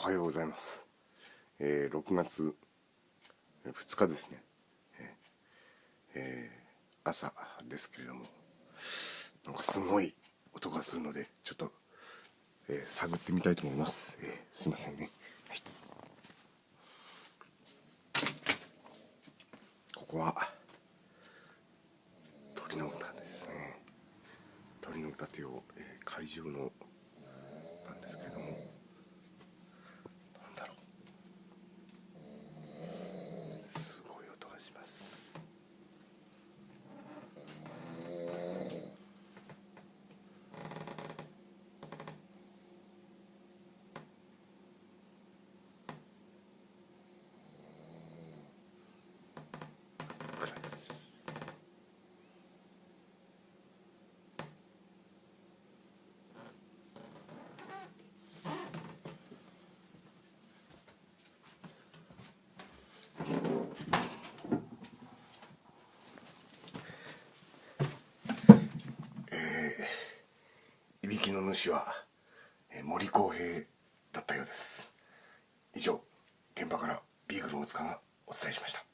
はようございます。6月2日ですね。朝ですけれども、なんかすごい音がするので、ちょっと、探ってみたいと思います。すいませんね。はい、ここは鳥の歌ですね。鳥の歌という、怪獣のなんですけれども、なんだろう、すごい音がします。暗いです。いびきの主は森公平だったようです。以上、現場からビーグル大塚がお伝えしました。